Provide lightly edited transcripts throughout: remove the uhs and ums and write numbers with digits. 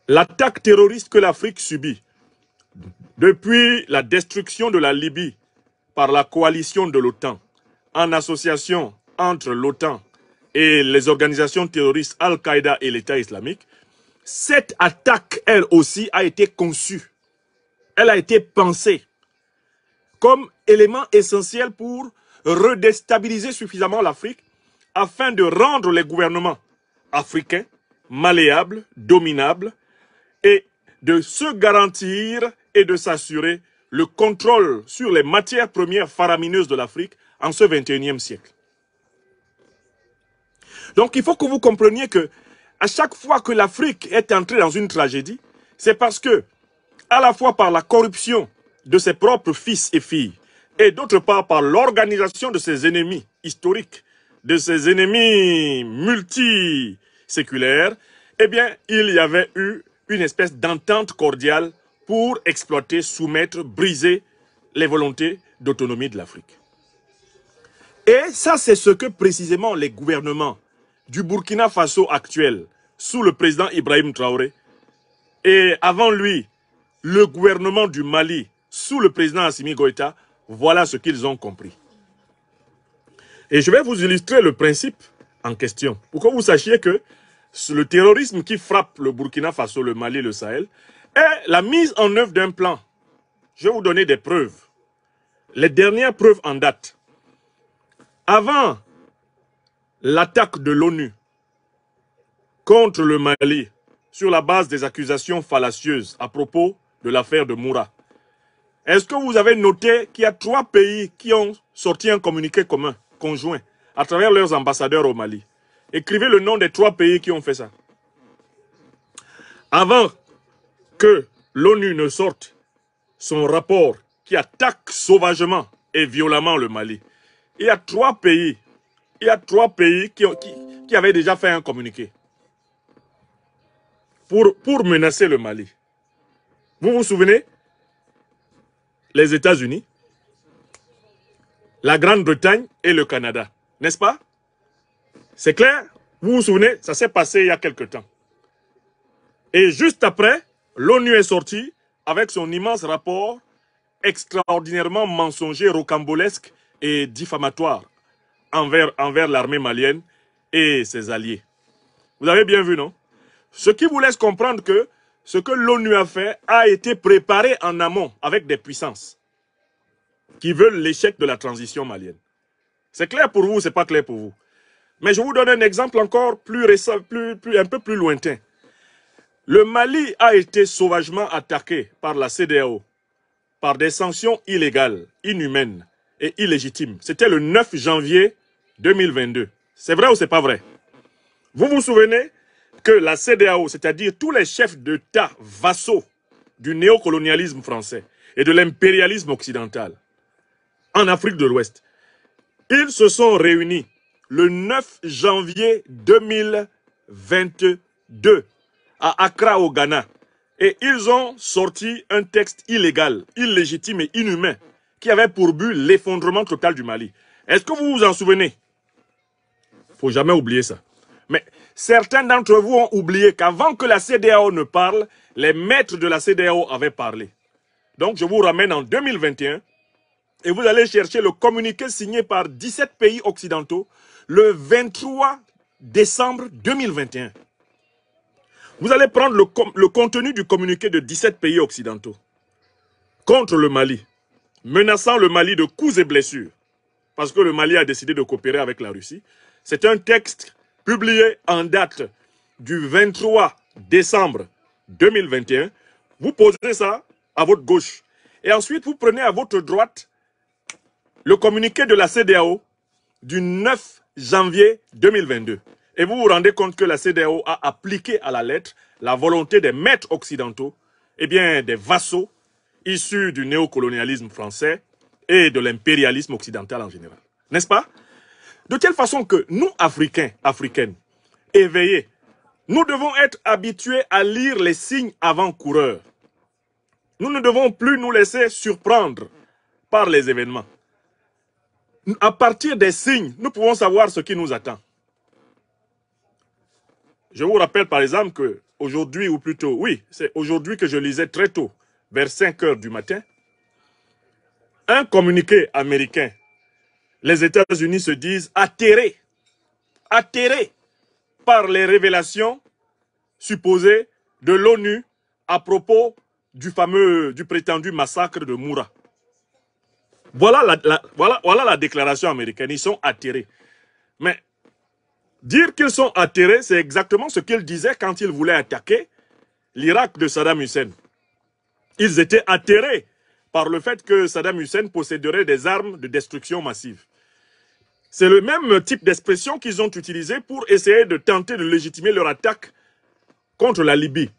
L'attaque terroriste que l'Afrique subit depuis la destruction de la Libye par la coalition de l'OTAN, en association entre l'OTAN et les organisations terroristes Al-Qaïda et l'État islamique, cette attaque, elle aussi, a été conçue. Elle a été pensée comme élément essentiel pour redéstabiliser suffisamment l'Afrique afin de rendre les gouvernements africains malléables, dominables et de se garantir et de s'assurer le contrôle sur les matières premières faramineuses de l'Afrique en ce 21e siècle. Donc il faut que vous compreniez que à chaque fois que l'Afrique est entrée dans une tragédie, c'est parce que, à la fois par la corruption de ses propres fils et filles, et d'autre part par l'organisation de ses ennemis historiques, de ses ennemis multiséculaires, eh bien, il y avait eu une espèce d'entente cordiale pour exploiter, soumettre, briser les volontés d'autonomie de l'Afrique. Et ça, c'est ce que précisément les gouvernements du Burkina Faso actuel, sous le président Ibrahim Traoré, et avant lui, le gouvernement du Mali, sous le président Assimi Goïta, voilà ce qu'ils ont compris. Et je vais vous illustrer le principe en question, pour que vous sachiez que le terrorisme qui frappe le Burkina Faso, le Mali, le Sahel, est la mise en œuvre d'un plan. Je vais vous donner des preuves. Les dernières preuves en date. Avant l'attaque de l'ONU contre le Mali, sur la base des accusations fallacieuses à propos de l'affaire de Moura, est-ce que vous avez noté qu'il y a 3 pays qui ont sorti un communiqué commun, conjoint, à travers leurs ambassadeurs au Mali? Écrivez le nom des 3 pays qui ont fait ça. Avant que l'ONU ne sorte son rapport qui attaque sauvagement et violemment le Mali, il y a 3 pays, qui avaient déjà fait un communiqué pour menacer le Mali. Vous vous souvenez? Les États-Unis, la Grande-Bretagne et le Canada, n'est-ce pas? C'est clair? Vous vous souvenez? Ça s'est passé il y a quelque temps. Et juste après, l'ONU est sortie avec son immense rapport extraordinairement mensonger, rocambolesque et diffamatoire envers l'armée malienne et ses alliés. Vous avez bien vu, non? Ce qui vous laisse comprendre que ce que l'ONU a fait a été préparé en amont avec des puissances qui veulent l'échec de la transition malienne. C'est clair pour vous, c'est pas clair pour vous. Mais je vous donne un exemple encore plus récent, un peu plus lointain. Le Mali a été sauvagement attaqué par la CEDEAO, par des sanctions illégales, inhumaines et illégitimes. C'était le 9 janvier 2022. C'est vrai ou c'est pas vrai? Vous vous souvenez que la CEDEAO, c'est-à-dire tous les chefs d'État vassaux du néocolonialisme français et de l'impérialisme occidental en Afrique de l'Ouest, ils se sont réunis le 9 janvier 2022 à Accra au Ghana et ils ont sorti un texte illégal, illégitime et inhumain qui avait pour but l'effondrement total du Mali. Est-ce que vous vous en souvenez? Il ne faut jamais oublier ça. Mais certains d'entre vous ont oublié qu'avant que la CEDEAO ne parle, les maîtres de la CEDEAO avaient parlé. Donc je vous ramène en 2021 et vous allez chercher le communiqué signé par 17 pays occidentaux le 23 décembre 2021. Vous allez prendre le contenu du communiqué de 17 pays occidentaux contre le Mali, menaçant le Mali de coups et blessures, parce que le Mali a décidé de coopérer avec la Russie. C'est un texte publié en date du 23 décembre 2021. Vous posez ça à votre gauche. Et ensuite, vous prenez à votre droite le communiqué de la CEDEAO du 9 janvier 2022. Et vous vous rendez compte que la CEDEAO a appliqué à la lettre la volonté des maîtres occidentaux, eh bien des vassaux issus du néocolonialisme français et de l'impérialisme occidental en général. N'est-ce pas? De telle façon que nous, Africains, Africaines, éveillés, nous devons être habitués à lire les signes avant-coureurs. Nous ne devons plus nous laisser surprendre par les événements. À partir des signes, nous pouvons savoir ce qui nous attend. Je vous rappelle par exemple que aujourd'hui ou plutôt, oui, c'est aujourd'hui que je lisais très tôt, vers 5 heures du matin, un communiqué américain. Les États-Unis se disent atterrés par les révélations supposées de l'ONU à propos du prétendu massacre de Moura. Voilà la déclaration américaine. Ils sont atterrés. Mais dire qu'ils sont atterrés, c'est exactement ce qu'ils disaient quand ils voulaient attaquer l'Irak de Saddam Hussein. Ils étaient atterrés par le fait que Saddam Hussein posséderait des armes de destruction massive. C'est le même type d'expression qu'ils ont utilisé pour essayer de tenter de légitimer leur attaque contre la Libye.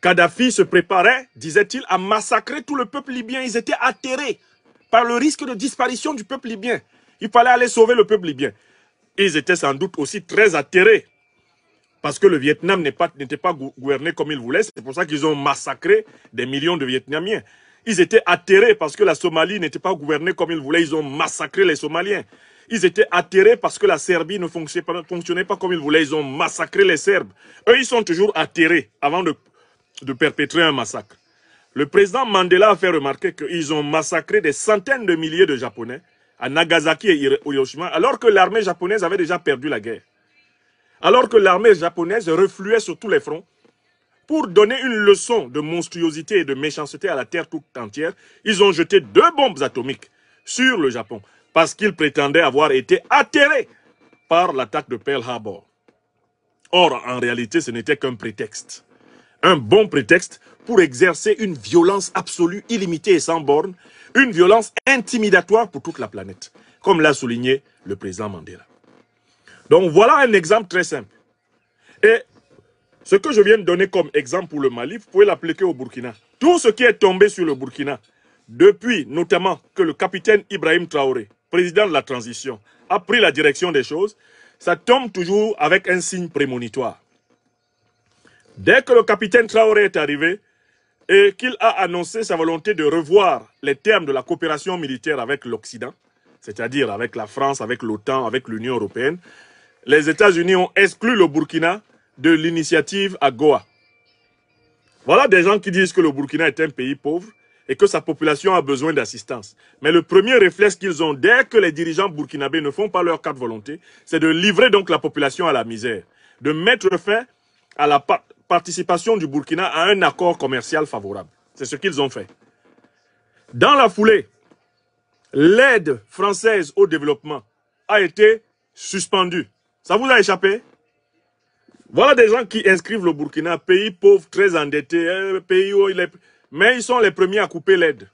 Kadhafi se préparait, disait-il, à massacrer tout le peuple libyen. Ils étaient atterrés par le risque de disparition du peuple libyen. Il fallait aller sauver le peuple libyen. Ils étaient sans doute aussi très atterrés parce que le Vietnam n'était pas gouverné comme ils voulaient. C'est pour ça qu'ils ont massacré des millions de Vietnamiens. Ils étaient atterrés parce que la Somalie n'était pas gouvernée comme ils voulaient. Ils ont massacré les Somaliens. Ils étaient atterrés parce que la Serbie ne fonctionnait pas comme ils voulaient. Ils ont massacré les Serbes. Eux, ils sont toujours atterrés avant de perpétrer un massacre. Le président Mandela a fait remarquer qu'ils ont massacré des centaines de milliers de Japonais à Nagasaki et Hiroshima, alors que l'armée japonaise avait déjà perdu la guerre. Alors que l'armée japonaise refluait sur tous les fronts, pour donner une leçon de monstruosité et de méchanceté à la terre toute entière, ils ont jeté 2 bombes atomiques sur le Japon, parce qu'ils prétendaient avoir été atterrés par l'attaque de Pearl Harbor. Or, en réalité, ce n'était qu'un prétexte. Un bon prétexte pour exercer une violence absolue, illimitée et sans borne, une violence intimidatoire pour toute la planète, comme l'a souligné le président Mandela. Donc voilà un exemple très simple. Et ce que je viens de donner comme exemple pour le Mali, vous pouvez l'appliquer au Burkina. Tout ce qui est tombé sur le Burkina, depuis notamment que le capitaine Ibrahim Traoré, président de la transition, a pris la direction des choses, ça tombe toujours avec un signe prémonitoire. Dès que le capitaine Traoré est arrivé et qu'il a annoncé sa volonté de revoir les termes de la coopération militaire avec l'Occident, c'est-à-dire avec la France, avec l'OTAN, avec l'Union européenne, les États-Unis ont exclu le Burkina de l'initiative AGOA. Voilà des gens qui disent que le Burkina est un pays pauvre et que sa population a besoin d'assistance. Mais le premier réflexe qu'ils ont dès que les dirigeants burkinabés ne font pas leur carte volonté, c'est de livrer donc la population à la misère, de mettre fin à la participation du Burkina à un accord commercial favorable. C'est ce qu'ils ont fait. Dans la foulée, l'aide française au développement a été suspendue. Ça vous a échappé? Voilà des gens qui inscrivent le Burkina, pays pauvre, très endetté, pays où il est... Mais ils sont les premiers à couper l'aide.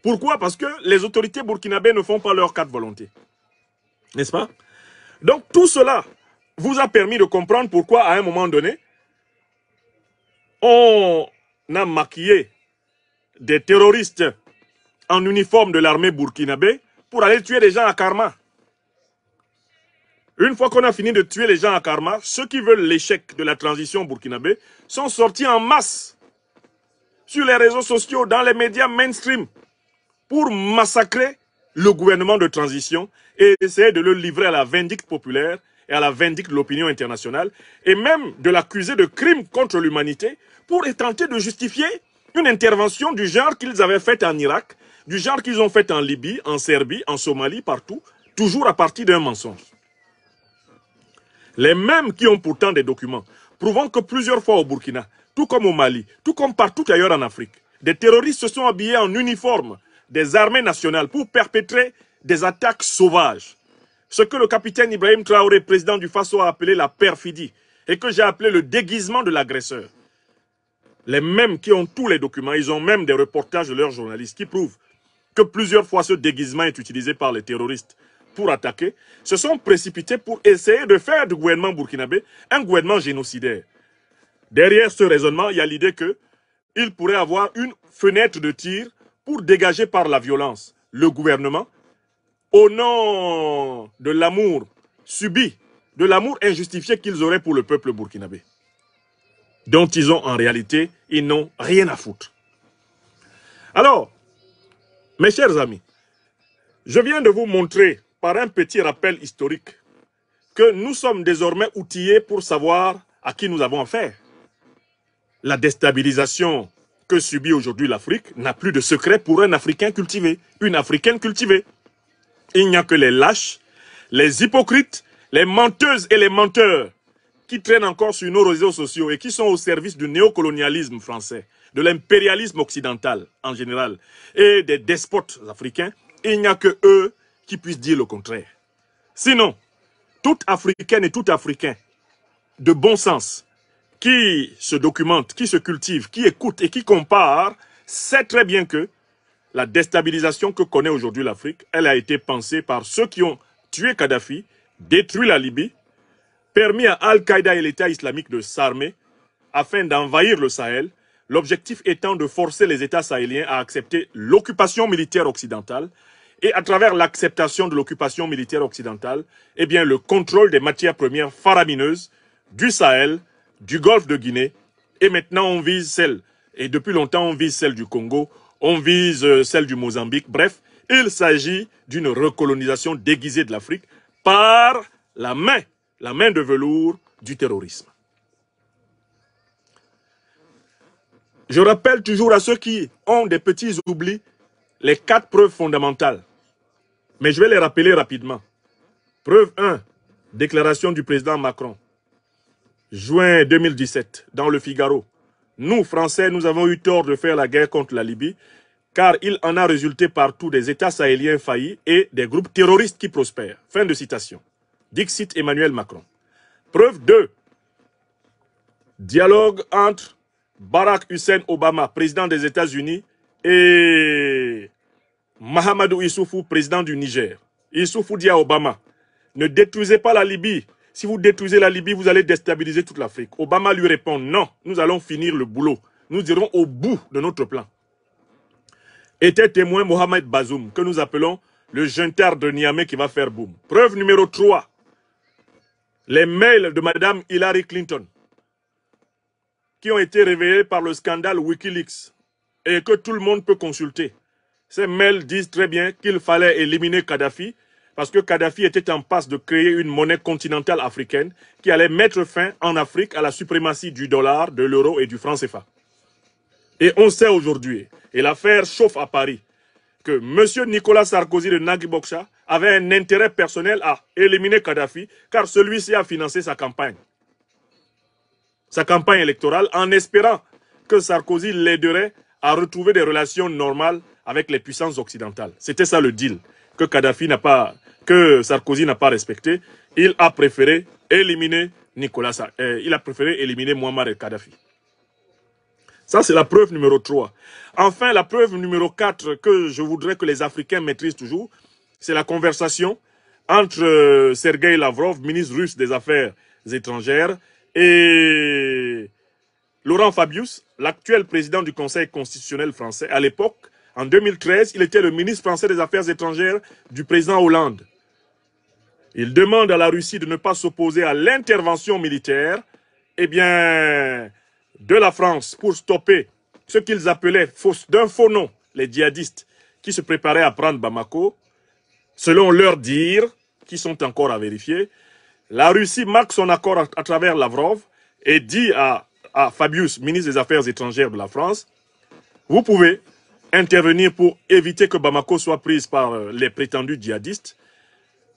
Pourquoi? Parce que les autorités burkinabées ne font pas leur carte volonté. N'est-ce pas? Donc tout cela vous a permis de comprendre pourquoi, à un moment donné, on a maquillé des terroristes en uniforme de l'armée burkinabé pour aller tuer des gens à Karma. Une fois qu'on a fini de tuer les gens à Karma, ceux qui veulent l'échec de la transition burkinabé sont sortis en masse sur les réseaux sociaux, dans les médias mainstream, pour massacrer le gouvernement de transition et essayer de le livrer à la vindicte populaire et à la vindicte de l'opinion internationale, et même de l'accuser de crimes contre l'humanité pour tenter de justifier une intervention du genre qu'ils avaient faite en Irak, du genre qu'ils ont faite en Libye, en Serbie, en Somalie, partout, toujours à partir d'un mensonge. Les mêmes qui ont pourtant des documents prouvant que plusieurs fois au Burkina, tout comme au Mali, tout comme partout ailleurs en Afrique, des terroristes se sont habillés en uniforme des armées nationales pour perpétrer des attaques sauvages. Ce que le capitaine Ibrahim Traoré, président du Faso, a appelé la perfidie et que j'ai appelé le déguisement de l'agresseur. Les mêmes qui ont tous les documents, ils ont même des reportages de leurs journalistes qui prouvent que plusieurs fois ce déguisement est utilisé par les terroristes pour attaquer, se sont précipités pour essayer de faire du gouvernement burkinabé un gouvernement génocidaire. Derrière ce raisonnement, il y a l'idée qu'il pourrait avoir une fenêtre de tir pour dégager par la violence le gouvernement au nom de l'amour subi, de l'amour injustifié qu'ils auraient pour le peuple burkinabé, dont ils ont en réalité, ils n'ont rien à foutre. Alors, mes chers amis, je viens de vous montrer par un petit rappel historique que nous sommes désormais outillés pour savoir à qui nous avons affaire. La déstabilisation que subit aujourd'hui l'Afrique n'a plus de secret pour un Africain cultivé, une Africaine cultivée. Il n'y a que les lâches, les hypocrites, les menteuses et les menteurs qui traînent encore sur nos réseaux sociaux et qui sont au service du néocolonialisme français, de l'impérialisme occidental en général et des despotes africains. Il n'y a que eux qui puissent dire le contraire. Sinon, toute Africaine et tout Africain de bon sens qui se documente, qui se cultive, qui écoute et qui compare, sait très bien que la déstabilisation que connaît aujourd'hui l'Afrique, elle a été pensée par ceux qui ont tué Kadhafi, détruit la Libye, permis à Al-Qaïda et l'État islamique de s'armer afin d'envahir le Sahel, l'objectif étant de forcer les États sahéliens à accepter l'occupation militaire occidentale et à travers l'acceptation de l'occupation militaire occidentale, eh bien le contrôle des matières premières faramineuses du Sahel, du Golfe de Guinée, et maintenant on vise celle, et depuis longtemps on vise celle du Congo, on vise celle du Mozambique. Bref, il s'agit d'une recolonisation déguisée de l'Afrique par la main de velours du terrorisme. Je rappelle toujours à ceux qui ont des petits oublis les 4 preuves fondamentales. Mais je vais les rappeler rapidement. Preuve 1, déclaration du président Macron. Juin 2017, dans le Figaro. Nous, Français, nous avons eu tort de faire la guerre contre la Libye, car il en a résulté partout des États sahéliens faillis et des groupes terroristes qui prospèrent. Fin de citation. Dixit Emmanuel Macron. Preuve 2. Dialogue entre Barack Hussein Obama, président des États-Unis, et Mahamadou Issoufou, président du Niger. Issoufou dit à Obama, ne détruisez pas la Libye. Si vous détruisez la Libye, vous allez déstabiliser toute l'Afrique. Obama lui répond, non, nous allons finir le boulot. Nous irons au bout de notre plan. Était témoin Mohamed Bazoum, que nous appelons le junteur de Niamey qui va faire boum. Preuve numéro 3. Les mails de Madame Hillary Clinton, qui ont été révélés par le scandale Wikileaks et que tout le monde peut consulter. Ces mails disent très bien qu'il fallait éliminer Kadhafi parce que Kadhafi était en passe de créer une monnaie continentale africaine qui allait mettre fin en Afrique à la suprématie du dollar, de l'euro et du franc CFA. Et on sait aujourd'hui, et l'affaire chauffe à Paris, que M. Nicolas Sarkozy de Nagui Boksha avait un intérêt personnel à éliminer Kadhafi car celui-ci a financé sa campagne électorale en espérant que Sarkozy l'aiderait à retrouver des relations normales avec les puissances occidentales. C'était ça le deal que Sarkozy n'a pas respecté. Il a préféré éliminer Muammar el-Kadhafi. Ça, c'est la preuve numéro 3. Enfin, la preuve numéro 4 que je voudrais que les Africains maîtrisent toujours, c'est la conversation entre Sergei Lavrov, ministre russe des Affaires étrangères, et Laurent Fabius, l'actuel président du Conseil constitutionnel français. À l'époque, en 2013, il était le ministre français des Affaires étrangères du président Hollande. Il demande à la Russie de ne pas s'opposer à l'intervention militaire, de la France pour stopper ce qu'ils appelaient d'un faux nom, les djihadistes qui se préparaient à prendre Bamako. Selon leurs dires, qui sont encore à vérifier, la Russie marque son accord à travers Lavrov et dit à Fabius, ministre des Affaires étrangères de la France, vous pouvez intervenir pour éviter que Bamako soit prise par les prétendus djihadistes.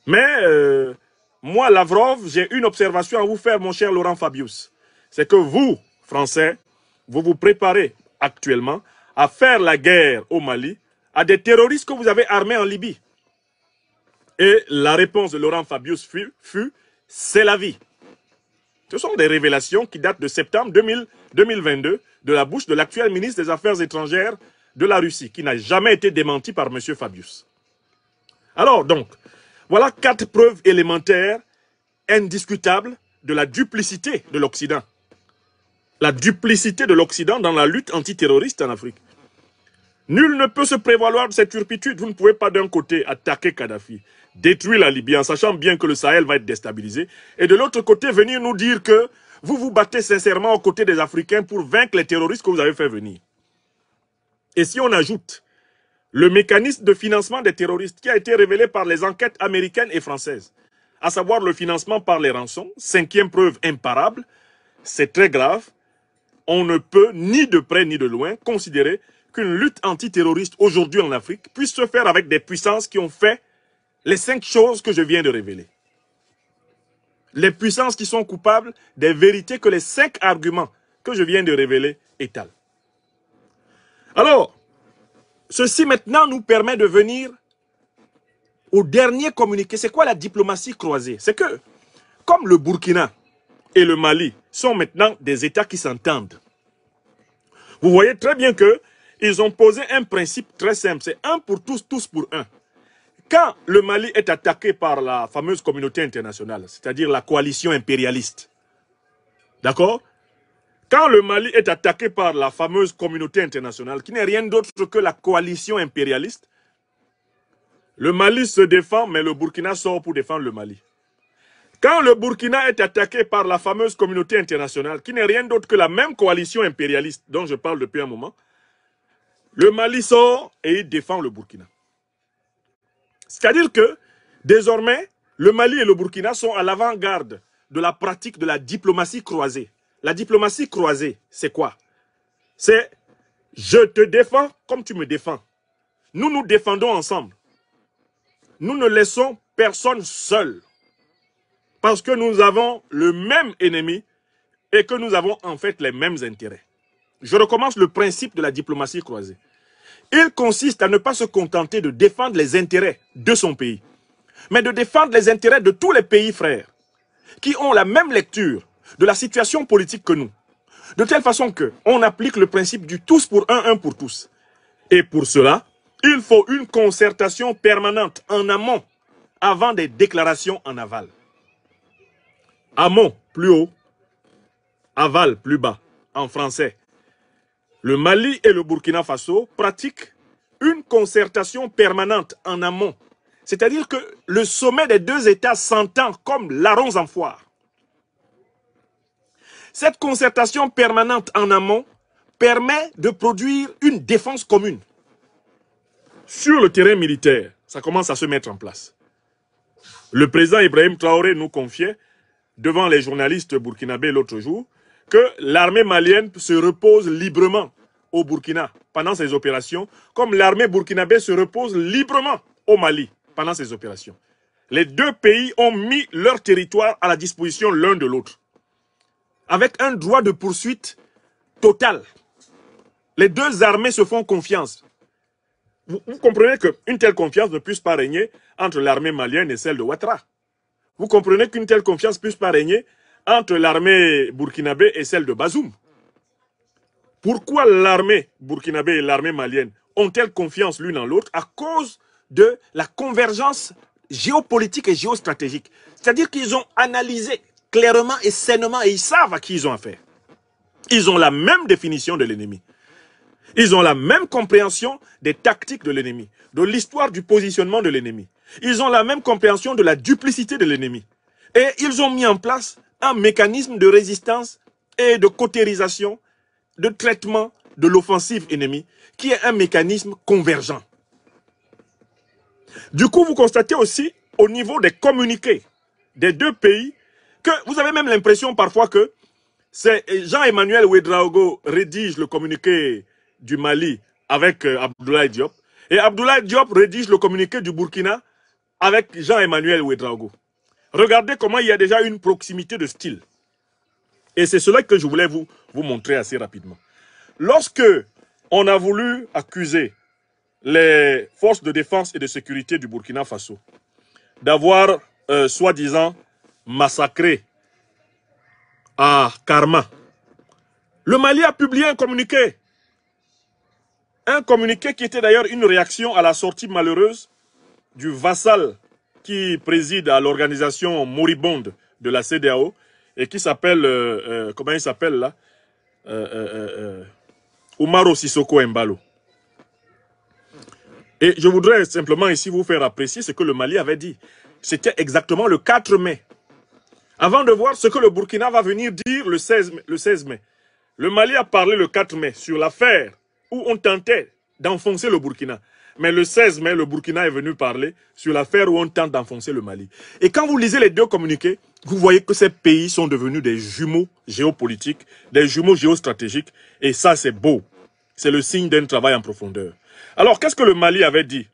Mais moi, Lavrov, j'ai une observation à vous faire, mon cher Laurent Fabius. C'est que vous, Français, vous vous préparez actuellement à faire la guerre au Mali à des terroristes que vous avez armés en Libye. Et la réponse de Laurent Fabius fut c'est la vie. Ce sont des révélations qui datent de septembre 2022 de la bouche de l'actuel ministre des Affaires étrangères de la Russie, qui n'a jamais été démenti par M. Fabius. Alors donc, voilà 4 preuves élémentaires, indiscutables, de la duplicité de l'Occident. La duplicité de l'Occident dans la lutte antiterroriste en Afrique. Nul ne peut se prévaloir de cette turpitude. Vous ne pouvez pas d'un côté attaquer Kadhafi, détruire la Libye en sachant bien que le Sahel va être déstabilisé, et de l'autre côté venir nous dire que vous vous battez sincèrement aux côtés des Africains pour vaincre les terroristes que vous avez fait venir. Et si on ajoute le mécanisme de financement des terroristes qui a été révélé par les enquêtes américaines et françaises, à savoir le financement par les rançons, 5e preuve imparable, c'est très grave. on ne peut, ni de près ni de loin, considérer qu'une lutte antiterroriste aujourd'hui en Afrique puisse se faire avec des puissances qui ont fait les 5 choses que je viens de révéler. Les puissances qui sont coupables des vérités que les 5 arguments que je viens de révéler étalent. Alors, ceci maintenant nous permet de venir au dernier communiqué. C'est quoi la diplomatie croisée? C'est que, comme le Burkina et le Mali sont maintenant des États qui s'entendent, vous voyez très bien qu'ils ont posé un principe très simple. C'est un pour tous, tous pour un. Quand le Mali est attaqué par la fameuse communauté internationale, c'est-à-dire la coalition impérialiste, d'accord? Quand le Mali est attaqué par la fameuse communauté internationale, qui n'est rien d'autre que la coalition impérialiste, le Mali se défend, mais le Burkina sort pour défendre le Mali. Quand le Burkina est attaqué par la fameuse communauté internationale, qui n'est rien d'autre que la même coalition impérialiste dont je parle depuis un moment, le Mali sort et il défend le Burkina. C'est-à-dire que, désormais, le Mali et le Burkina sont à l'avant-garde de la pratique de la diplomatie croisée. La diplomatie croisée, c'est quoi? C'est « je te défends comme tu me défends ». Nous nous défendons ensemble. Nous ne laissons personne seul. Parce que nous avons le même ennemi et que nous avons en fait les mêmes intérêts. Je recommence le principe de la diplomatie croisée. Il consiste à ne pas se contenter de défendre les intérêts de son pays, mais de défendre les intérêts de tous les pays frères qui ont la même lecture de la situation politique que nous. De telle façon qu'on applique le principe du tous pour un pour tous. Et pour cela, il faut une concertation permanente en amont avant des déclarations en aval. Amont, plus haut, aval, plus bas, en français. Le Mali et le Burkina Faso pratiquent une concertation permanente en amont. C'est-à-dire que le sommet des 2 États s'entend comme larrons en foire. Cette concertation permanente en amont permet de produire une défense commune. Sur le terrain militaire, ça commence à se mettre en place. Le président Ibrahim Traoré nous confiait, devant les journalistes burkinabés l'autre jour, que l'armée malienne se repose librement au Burkina pendant ses opérations, comme l'armée burkinabé se repose librement au Mali pendant ses opérations. Les 2 pays ont mis leur territoire à la disposition l'un de l'autre, avec un droit de poursuite total. Les 2 armées se font confiance. Vous comprenez qu'une telle confiance ne puisse pas régner entre l'armée malienne et celle de Ouattara. Vous comprenez qu'une telle confiance ne puisse pas régner entre l'armée burkinabé et celle de Bazoum. Pourquoi l'armée burkinabé et l'armée malienne ont-elles confiance l'une en l'autre? À cause de la convergence géopolitique et géostratégique. C'est-à-dire qu'ils ont analysé clairement et sainement et ils savent à qui ils ont affaire. Ils ont la même définition de l'ennemi. Ils ont la même compréhension des tactiques de l'ennemi, de l'histoire du positionnement de l'ennemi. Ils ont la même compréhension de la duplicité de l'ennemi. Et ils ont mis en place un mécanisme de résistance et de cautérisation, de traitement de l'offensive ennemie, qui est un mécanisme convergent. Du coup, vous constatez aussi, au niveau des communiqués des 2 pays, que vous avez même l'impression parfois que c'est Jean-Emmanuel Ouédraogo rédige le communiqué du Mali avec Abdoulaye Diop, et Abdoulaye Diop rédige le communiqué du Burkina avec Jean-Emmanuel Ouédraogo. Regardez comment il y a déjà une proximité de style. Et c'est cela que je voulais vous montrer assez rapidement. Lorsque on a voulu accuser les forces de défense et de sécurité du Burkina Faso d'avoir, soi-disant, massacré à Karma, le Mali a publié un communiqué. Un communiqué qui était d'ailleurs une réaction à la sortie malheureuse du vassal qui préside à l'organisation moribonde de la CEDEAO et qui s'appelle, comment il s'appelle là, Umaro Sissoko Embalo. Et je voudrais simplement ici vous faire apprécier ce que le Mali avait dit. C'était exactement le 4 mai. Avant de voir ce que le Burkina va venir dire le 16 mai. Le Mali a parlé le 4 mai sur l'affaire où on tentait d'enfoncer le Burkina. Mais le 16 mai, le Burkina est venu parler sur l'affaire où on tente d'enfoncer le Mali. Et quand vous lisez les deux communiqués, vous voyez que ces pays sont devenus des jumeaux géopolitiques, des jumeaux géostratégiques. Et ça, c'est beau. C'est le signe d'un travail en profondeur. Alors, qu'est-ce que le Mali avait dit?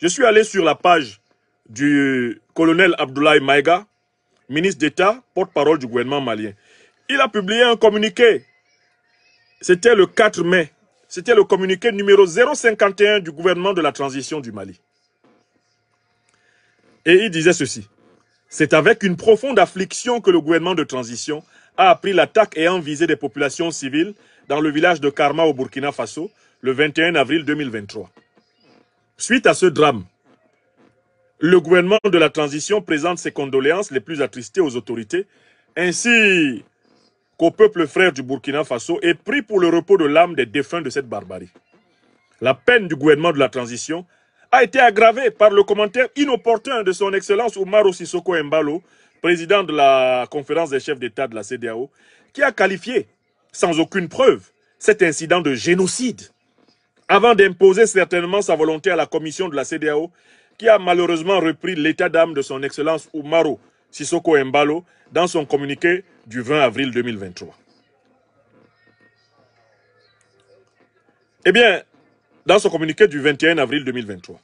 Je suis allé sur la page du colonel Abdoulaye Maïga, ministre d'État, porte-parole du gouvernement malien. Il a publié un communiqué. C'était le 4 mai. C'était le communiqué numéro 051 du gouvernement de la transition du Mali. Et il disait ceci. C'est avec une profonde affliction que le gouvernement de transition a appris l'attaque ayant visé des populations civiles dans le village de Karma au Burkina Faso le 21 avril 2023. Suite à ce drame, le gouvernement de la transition présente ses condoléances les plus attristées aux autorités ainsi qu'au peuple frère du Burkina Faso et prie pour le repos de l'âme des défunts de cette barbarie. La peine du gouvernement de la transition a été aggravée par le commentaire inopportun de son Excellence Umaro Sissoko Embalo, président de la conférence des chefs d'État de la CEDEAO, qui a qualifié, sans aucune preuve, cet incident de génocide, avant d'imposer certainement sa volonté à la commission de la CEDEAO, qui a malheureusement repris l'état d'âme de son Excellence Umaro Sissoko Embalo dans son communiqué du 20 avril 2023. Eh bien, dans son communiqué du 21 avril 2023,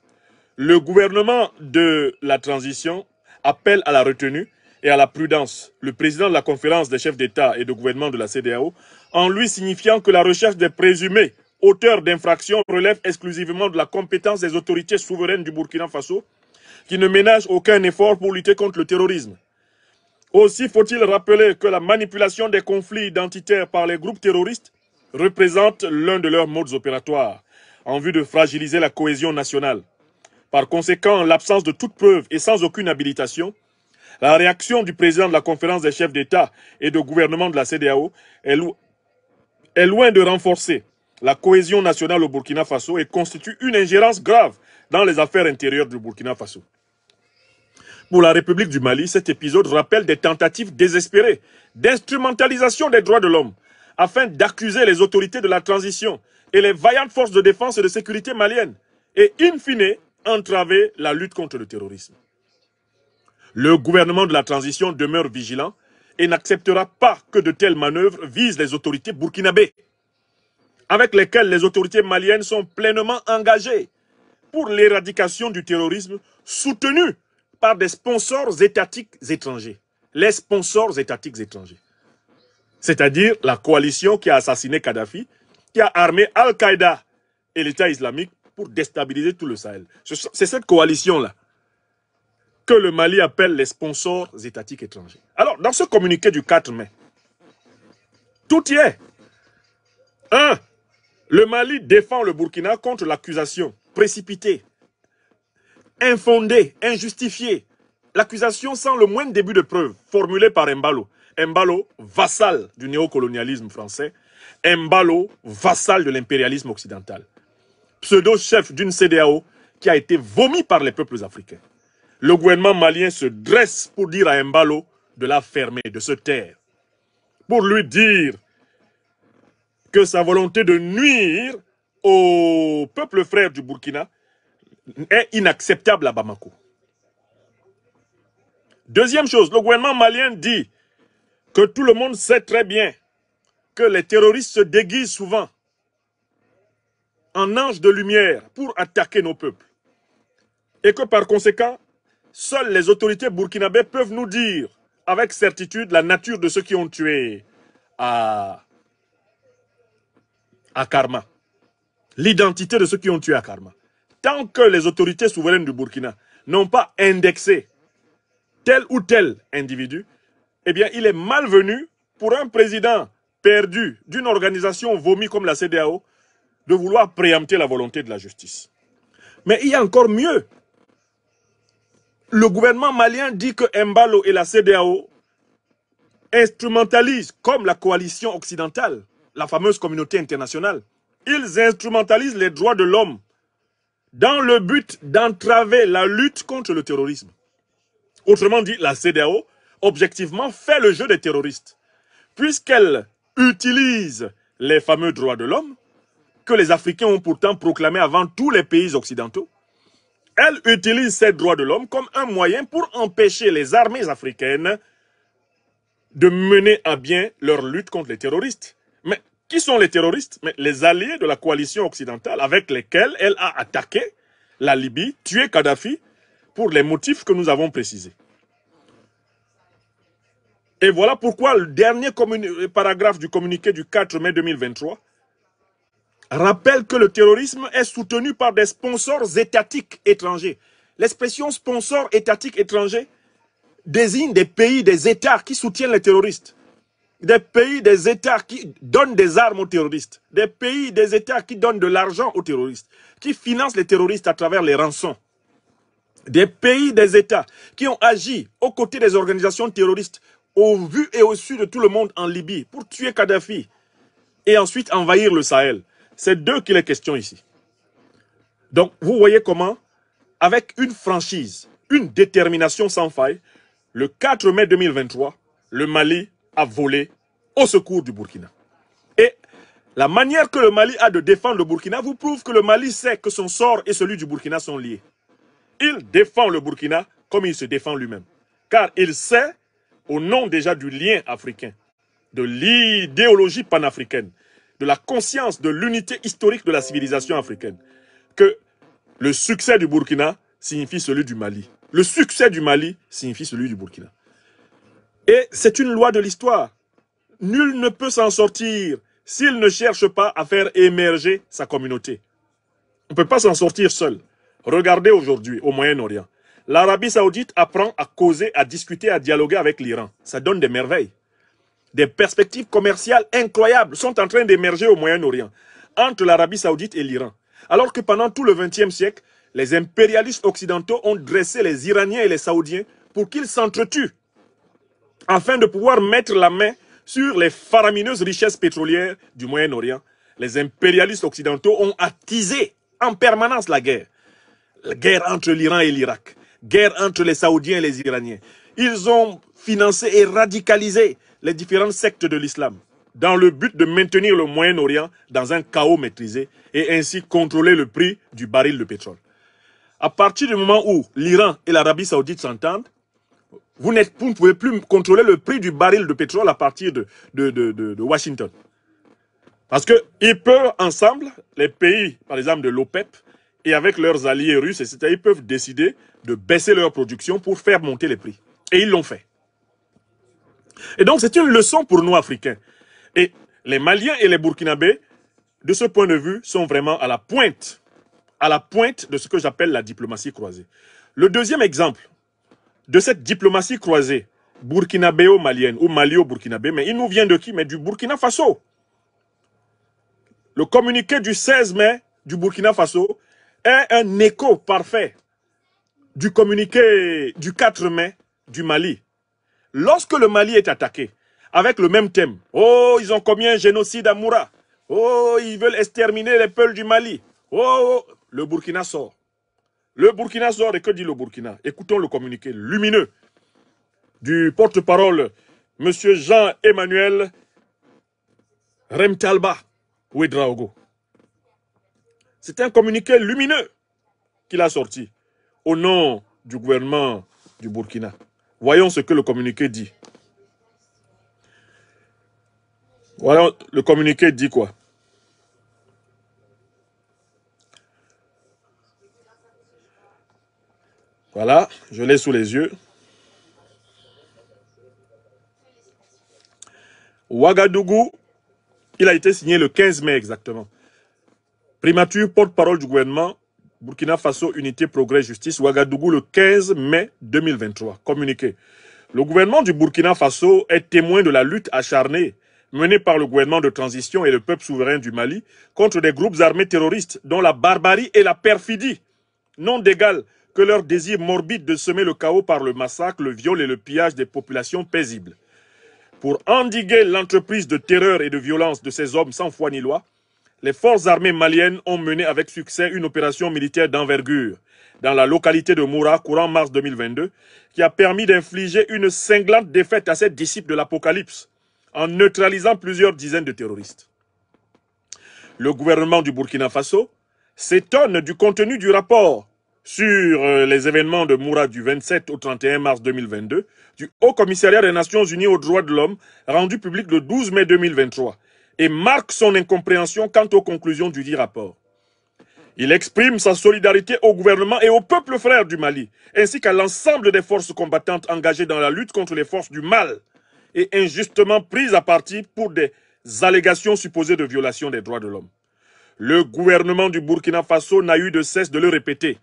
le gouvernement de la transition appelle à la retenue et à la prudence le président de la conférence des chefs d'État et de gouvernement de la CEDEAO en lui signifiant que la recherche des présumés auteurs d'infractions relève exclusivement de la compétence des autorités souveraines du Burkina Faso qui ne ménagent aucun effort pour lutter contre le terrorisme. Aussi faut-il rappeler que la manipulation des conflits identitaires par les groupes terroristes représente l'un de leurs modes opératoires en vue de fragiliser la cohésion nationale. Par conséquent, en l'absence de toute preuve et sans aucune habilitation, la réaction du président de la conférence des chefs d'État et de gouvernement de la CEDEAO est loin de renforcer la cohésion nationale au Burkina Faso et constitue une ingérence grave dans les affaires intérieures du Burkina Faso. Pour la République du Mali, cet épisode rappelle des tentatives désespérées d'instrumentalisation des droits de l'homme afin d'accuser les autorités de la transition et les vaillantes forces de défense et de sécurité maliennes et, in fine, entraver la lutte contre le terrorisme. Le gouvernement de la transition demeure vigilant et n'acceptera pas que de telles manœuvres visent les autorités burkinabées, avec lesquelles les autorités maliennes sont pleinement engagées pour l'éradication du terrorisme soutenu par des sponsors étatiques étrangers. Les sponsors étatiques étrangers. C'est-à-dire la coalition qui a assassiné Kadhafi, qui a armé Al-Qaïda et l'État islamique pour déstabiliser tout le Sahel. C'est cette coalition-là que le Mali appelle les sponsors étatiques étrangers. Alors, dans ce communiqué du 4 mai, tout y est. 1. Le Mali défend le Burkina contre l'accusation précipitée, infondée, injustifiée. L'accusation sans le moindre début de preuve, formulée par Embalo. Embalo, vassal du néocolonialisme français. Embalo, vassal de l'impérialisme occidental. Pseudo-chef d'une CEDEAO qui a été vomi par les peuples africains. Le gouvernement malien se dresse pour dire à Embalo de la fermer, de se taire. Pour lui dire que sa volonté de nuire au peuple frère du Burkina est inacceptable à Bamako. Deuxième chose, le gouvernement malien dit que tout le monde sait très bien que les terroristes se déguisent souvent en anges de lumière pour attaquer nos peuples. Et que par conséquent, seules les autorités burkinabées peuvent nous dire avec certitude la nature de ceux qui ont tué à Karma. L'identité de ceux qui ont tué à Karma. Tant que les autorités souveraines du Burkina n'ont pas indexé tel ou tel individu, eh bien, il est malvenu pour un président perdu d'une organisation vomi comme la CEDEAO de vouloir préempter la volonté de la justice. Mais il y a encore mieux. Le gouvernement malien dit que Embalo et la CEDEAO instrumentalisent, comme la coalition occidentale, la fameuse communauté internationale, ils instrumentalisent les droits de l'homme dans le but d'entraver la lutte contre le terrorisme. Autrement dit, la CEDEAO, objectivement, fait le jeu des terroristes, puisqu'elle utilise les fameux droits de l'homme que les Africains ont pourtant proclamé avant tous les pays occidentaux, elle utilise ces droits de l'homme comme un moyen pour empêcher les armées africaines de mener à bien leur lutte contre les terroristes. Mais qui sont les terroristes? Mais les alliés de la coalition occidentale avec lesquels elle a attaqué la Libye, tué Kadhafi, pour les motifs que nous avons précisés. Et voilà pourquoi le dernier paragraphe du communiqué du 4 mai 2023 rappelle que le terrorisme est soutenu par des sponsors étatiques étrangers. L'expression sponsor étatique étranger désigne des pays, des États qui soutiennent les terroristes. Des pays, des États qui donnent des armes aux terroristes. Des pays, des États qui donnent de l'argent aux terroristes. Qui financent les terroristes à travers les rançons. Des pays, des États qui ont agi aux côtés des organisations terroristes au vu et au su de tout le monde en Libye pour tuer Kadhafi et ensuite envahir le Sahel. C'est d'eux qu'il est question ici. Donc, vous voyez comment, avec une franchise, une détermination sans faille, le 4 mai 2023, le Mali a volé au secours du Burkina. Et la manière que le Mali a de défendre le Burkina vous prouve que le Mali sait que son sort et celui du Burkina sont liés. Il défend le Burkina comme il se défend lui-même. Car il sait, au nom déjà du lien africain, de l'idéologie panafricaine, de la conscience de l'unité historique de la civilisation africaine, que le succès du Burkina signifie celui du Mali. Le succès du Mali signifie celui du Burkina. Et c'est une loi de l'histoire. Nul ne peut s'en sortir s'il ne cherche pas à faire émerger sa communauté. On ne peut pas s'en sortir seul. Regardez aujourd'hui au Moyen-Orient. L'Arabie Saoudite apprend à causer, à discuter, à dialoguer avec l'Iran. Ça donne des merveilles. Des perspectives commerciales incroyables sont en train d'émerger au Moyen-Orient entre l'Arabie Saoudite et l'Iran. Alors que pendant tout le XXe siècle, les impérialistes occidentaux ont dressé les Iraniens et les Saoudiens pour qu'ils s'entretuent afin de pouvoir mettre la main sur les faramineuses richesses pétrolières du Moyen-Orient. Les impérialistes occidentaux ont attisé en permanence la guerre. La guerre entre l'Iran et l'Irak. Guerre entre les Saoudiens et les Iraniens. Ils ont financé et radicalisé les différentes sectes de l'islam dans le but de maintenir le Moyen-Orient dans un chaos maîtrisé et ainsi contrôler le prix du baril de pétrole. À partir du moment où l'Iran et l'Arabie Saoudite s'entendent, vous ne pouvez plus contrôler le prix du baril de pétrole à partir de Washington. Parce qu'ils peuvent ensemble, les pays, par exemple de l'OPEP, et avec leurs alliés russes, etc., ils peuvent décider de baisser leur production pour faire monter les prix. Et ils l'ont fait. Et donc c'est une leçon pour nous Africains. Et les Maliens et les Burkinabés, de ce point de vue, sont vraiment à la pointe de ce que j'appelle la diplomatie croisée. Le deuxième exemple de cette diplomatie croisée, burkinabéo-malienne ou malio-burkinabé, mais il nous vient de qui? Mais du Burkina Faso. Le communiqué du 16 mai du Burkina Faso est un écho parfait du communiqué du 4 mai du Mali. Lorsque le Mali est attaqué, avec le même thème, oh, ils ont commis un génocide à Moura, oh, ils veulent exterminer les peuples du Mali, oh, le Burkina sort. Le Burkina sort, et que dit le Burkina? Écoutons le communiqué lumineux du porte-parole, M. Jean-Emmanuel Remtalba Ouedraogo. C'est un communiqué lumineux qu'il a sorti au nom du gouvernement du Burkina. Voyons ce que le communiqué dit. Voilà, le communiqué dit quoi? Voilà, je l'ai sous les yeux. Ouagadougou, il a été signé le 15 mai exactement. Primature, porte-parole du gouvernement, Burkina Faso, Unité, Progrès, Justice, Ouagadougou, le 15 mai 2023. Communiqué. Le gouvernement du Burkina Faso est témoin de la lutte acharnée menée par le gouvernement de transition et le peuple souverain du Mali contre des groupes armés terroristes dont la barbarie et la perfidie n'ont d'égal que leur désir morbide de semer le chaos par le massacre, le viol et le pillage des populations paisibles. Pour endiguer l'entreprise de terreur et de violence de ces hommes sans foi ni loi, les forces armées maliennes ont mené avec succès une opération militaire d'envergure dans la localité de Moura, courant mars 2022, qui a permis d'infliger une cinglante défaite à ces disciples de l'Apocalypse, en neutralisant plusieurs dizaines de terroristes. Le gouvernement du Burkina Faso s'étonne du contenu du rapport sur les événements de Moura du 27 au 31 mars 2022 du Haut Commissariat des Nations Unies aux droits de l'homme rendu public le 12 mai 2023 et marque son incompréhension quant aux conclusions du dit rapport. Il exprime sa solidarité au gouvernement et au peuple frère du Mali, ainsi qu'à l'ensemble des forces combattantes engagées dans la lutte contre les forces du mal et injustement prises à partie pour des allégations supposées de violation des droits de l'homme. Le gouvernement du Burkina Faso n'a eu de cesse de le répéter.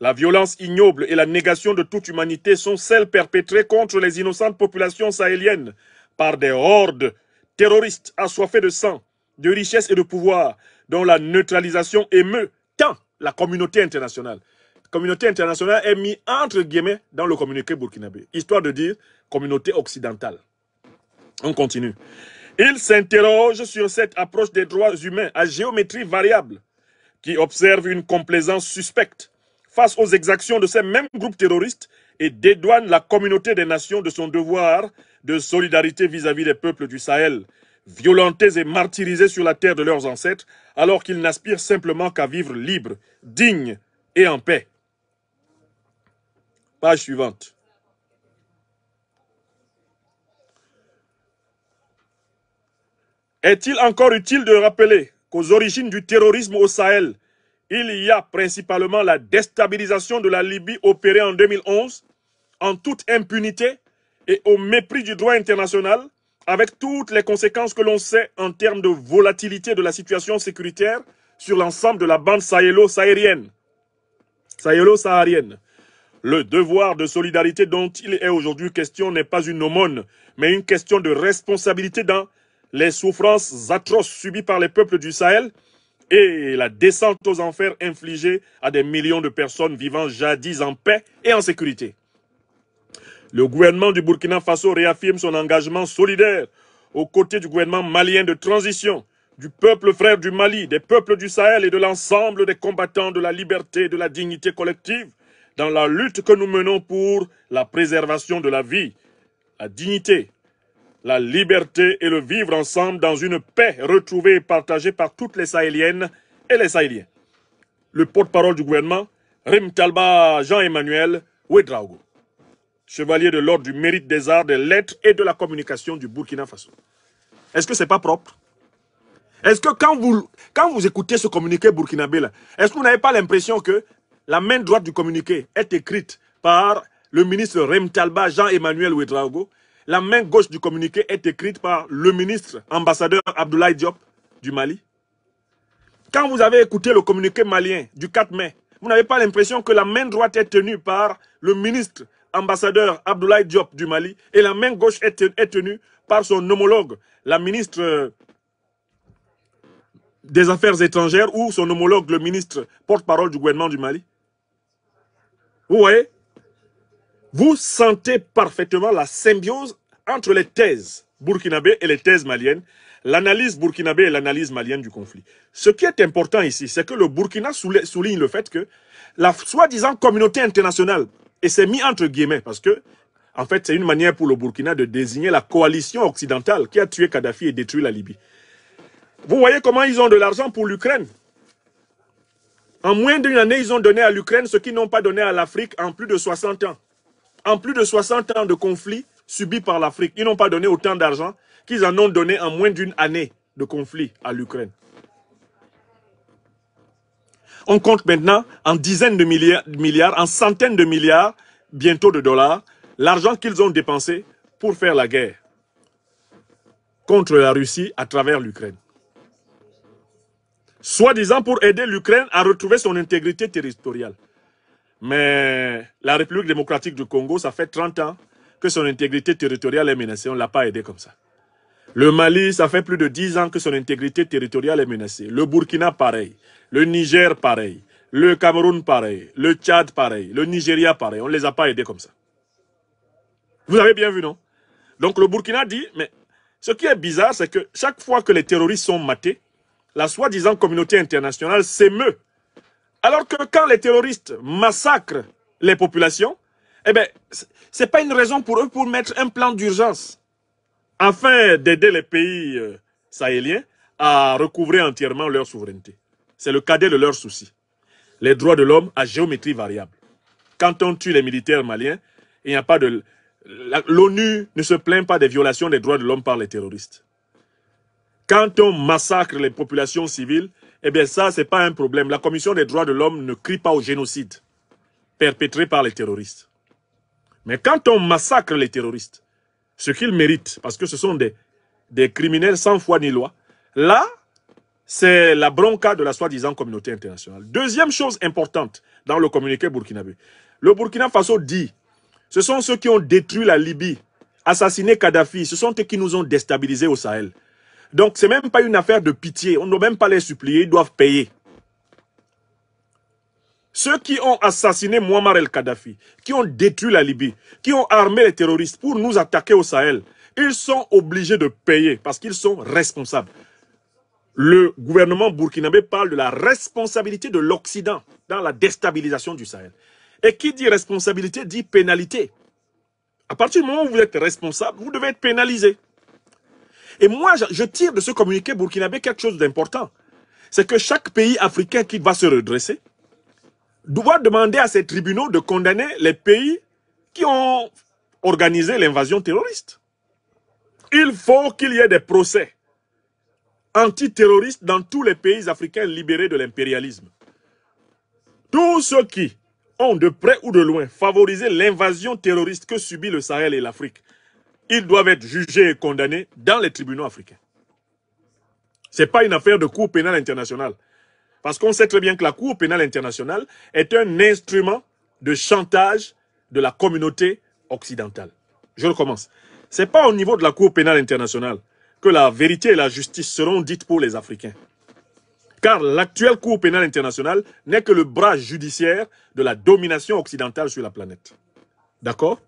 La violence ignoble et la négation de toute humanité sont celles perpétrées contre les innocentes populations sahéliennes par des hordes terroristes assoiffées de sang, de richesse et de pouvoir, dont la neutralisation émeut tant la communauté internationale. La communauté internationale est mise entre guillemets dans le communiqué burkinabé, histoire de dire communauté occidentale. On continue. Il s'interroge sur cette approche des droits humains à géométrie variable qui observe une complaisance suspecte face aux exactions de ces mêmes groupes terroristes et dédouane la communauté des nations de son devoir de solidarité vis-à-vis des peuples du Sahel, violentés et martyrisés sur la terre de leurs ancêtres, alors qu'ils n'aspirent simplement qu'à vivre libres, dignes et en paix. Page suivante. Est-il encore utile de rappeler qu'aux origines du terrorisme au Sahel, il y a principalement la déstabilisation de la Libye opérée en 2011, en toute impunité et au mépris du droit international, avec toutes les conséquences que l'on sait en termes de volatilité de la situation sécuritaire sur l'ensemble de la bande sahélo-saharienne. Le devoir de solidarité dont il est aujourd'hui question n'est pas une aumône, mais une question de responsabilité dans les souffrances atroces subies par les peuples du Sahel et la descente aux enfers infligée à des millions de personnes vivant jadis en paix et en sécurité. Le gouvernement du Burkina Faso réaffirme son engagement solidaire aux côtés du gouvernement malien de transition, du peuple frère du Mali, des peuples du Sahel et de l'ensemble des combattants de la liberté et de la dignité collective dans la lutte que nous menons pour la préservation de la vie, la dignité, la liberté et le vivre ensemble dans une paix retrouvée et partagée par toutes les Sahéliennes et les Sahéliens. Le porte-parole du gouvernement, Rim Talba Jean-Emmanuel Ouedraogo, chevalier de l'ordre du mérite des arts, des lettres et de la communication du Burkina Faso. Est-ce que ce n'est pas propre? Est-ce que quand vous écoutez ce communiqué burkinabé là, est-ce que vous n'avez pas l'impression que la main droite du communiqué est écrite par le ministre Rim Talba Jean-Emmanuel Ouedraogo? La main gauche du communiqué est écrite par le ministre ambassadeur Abdoulaye Diop du Mali. Quand vous avez écouté le communiqué malien du 4 mai, vous n'avez pas l'impression que la main droite est tenue par le ministre ambassadeur Abdoulaye Diop du Mali et la main gauche est tenue par son homologue, la ministre des Affaires étrangères ou son homologue, le ministre porte-parole du gouvernement du Mali? Vous voyez? Vous sentez parfaitement la symbiose entre les thèses burkinabées et les thèses maliennes, l'analyse burkinabée et l'analyse malienne du conflit. Ce qui est important ici, c'est que le Burkina souligne le fait que la soi-disant communauté internationale, et c'est mis entre guillemets, parce que, en fait, c'est une manière pour le Burkina de désigner la coalition occidentale qui a tué Kadhafi et détruit la Libye. Vous voyez comment ils ont de l'argent pour l'Ukraine. En moins d'une année, ils ont donné à l'Ukraine ce qu'ils n'ont pas donné à l'Afrique en plus de 60 ans. En plus de 60 ans de conflits subis par l'Afrique, ils n'ont pas donné autant d'argent qu'ils en ont donné en moins d'une année de conflit à l'Ukraine. On compte maintenant en dizaines de milliards, en centaines de milliards, bientôt de dollars, l'argent qu'ils ont dépensé pour faire la guerre contre la Russie à travers l'Ukraine. Soi-disant pour aider l'Ukraine à retrouver son intégrité territoriale. Mais la République démocratique du Congo, ça fait 30 ans que son intégrité territoriale est menacée. On ne l'a pas aidé comme ça. Le Mali, ça fait plus de 10 ans que son intégrité territoriale est menacée. Le Burkina, pareil. Le Niger, pareil. Le Cameroun, pareil. Le Tchad, pareil. Le Nigeria, pareil. On ne les a pas aidés comme ça. Vous avez bien vu, non? Donc le Burkina dit, mais ce qui est bizarre, c'est que chaque fois que les terroristes sont matés, la soi-disant communauté internationale s'émeut. Alors que quand les terroristes massacrent les populations, eh bien, ce n'est pas une raison pour eux pour mettre un plan d'urgence afin d'aider les pays sahéliens à recouvrer entièrement leur souveraineté. C'est le cadet de leurs soucis. Les droits de l'homme à géométrie variable. Quand on tue les militaires maliens, il n'y a pas de... L'ONU ne se plaint pas des violations des droits de l'homme par les terroristes. Quand on massacre les populations civiles, eh bien ça, ce n'est pas un problème. La Commission des droits de l'homme ne crie pas au génocide perpétré par les terroristes. Mais quand on massacre les terroristes, ce qu'ils méritent, parce que ce sont des criminels sans foi ni loi, là, c'est la bronca de la soi-disant communauté internationale. Deuxième chose importante dans le communiqué burkinabé. Le Burkina Faso dit, ce sont ceux qui ont détruit la Libye, assassiné Kadhafi, ce sont eux qui nous ont déstabilisés au Sahel. Donc, ce n'est même pas une affaire de pitié, on ne doit même pas les supplier, ils doivent payer. Ceux qui ont assassiné Muammar el-Kadhafi, qui ont détruit la Libye, qui ont armé les terroristes pour nous attaquer au Sahel, ils sont obligés de payer parce qu'ils sont responsables. Le gouvernement burkinabé parle de la responsabilité de l'Occident dans la déstabilisation du Sahel. Et qui dit responsabilité dit pénalité. À partir du moment où vous êtes responsable, vous devez être pénalisé. Et moi, je tire de ce communiqué burkinabé quelque chose d'important. C'est que chaque pays africain qui va se redresser doit demander à ces tribunaux de condamner les pays qui ont organisé l'invasion terroriste. Il faut qu'il y ait des procès antiterroristes dans tous les pays africains libérés de l'impérialisme. Tous ceux qui ont de près ou de loin favorisé l'invasion terroriste que subit le Sahel et l'Afrique, ils doivent être jugés et condamnés dans les tribunaux africains. Ce n'est pas une affaire de Cour pénale internationale. Parce qu'on sait très bien que la Cour pénale internationale est un instrument de chantage de la communauté occidentale. Je recommence. Ce n'est pas au niveau de la Cour pénale internationale que la vérité et la justice seront dites pour les Africains. Car l'actuelle Cour pénale internationale n'est que le bras judiciaire de la domination occidentale sur la planète. D'accord?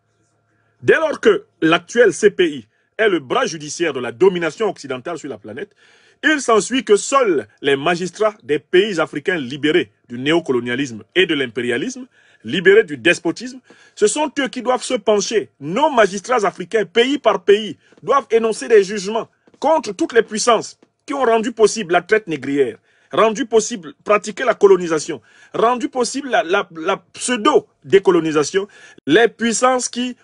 Dès lors que l'actuel CPI est le bras judiciaire de la domination occidentale sur la planète, il s'ensuit que seuls les magistrats des pays africains libérés du néocolonialisme et de l'impérialisme, libérés du despotisme, ce sont eux qui doivent se pencher. Nos magistrats africains, pays par pays, doivent énoncer des jugements contre toutes les puissances qui ont rendu possible la traite négrière, rendu possible pratiquer la colonisation, rendu possible la pseudo-décolonisation, les puissances qui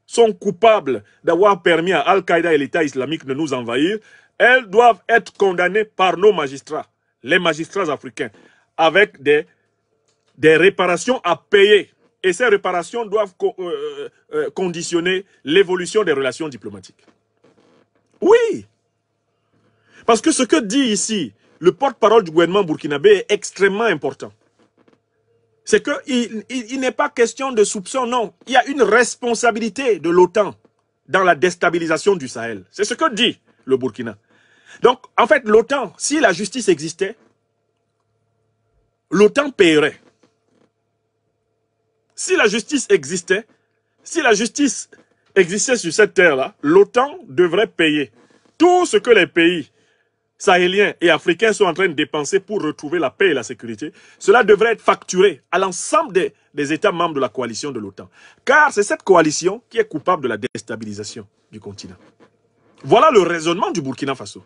sont coupables d'avoir permis à Al-Qaïda et l'État islamique de nous envahir, elles doivent être condamnées par nos magistrats, les magistrats africains, avec des réparations à payer. Et ces réparations doivent conditionner l'évolution des relations diplomatiques. Oui! Parce que ce que dit ici le porte-parole du gouvernement burkinabé est extrêmement important. C'est qu'il n'est pas question de soupçon, non. Il y a une responsabilité de l'OTAN dans la déstabilisation du Sahel. C'est ce que dit le Burkina. Donc, en fait, l'OTAN, si la justice existait, l'OTAN paierait. Si la justice existait, sur cette terre-là, l'OTAN devrait payer tout ce que les pays sahéliens et africains sont en train de dépenser pour retrouver la paix et la sécurité. Cela devrait être facturé à l'ensemble des États membres de la coalition de l'OTAN. Car c'est cette coalition qui est coupable de la déstabilisation du continent. Voilà le raisonnement du Burkina Faso.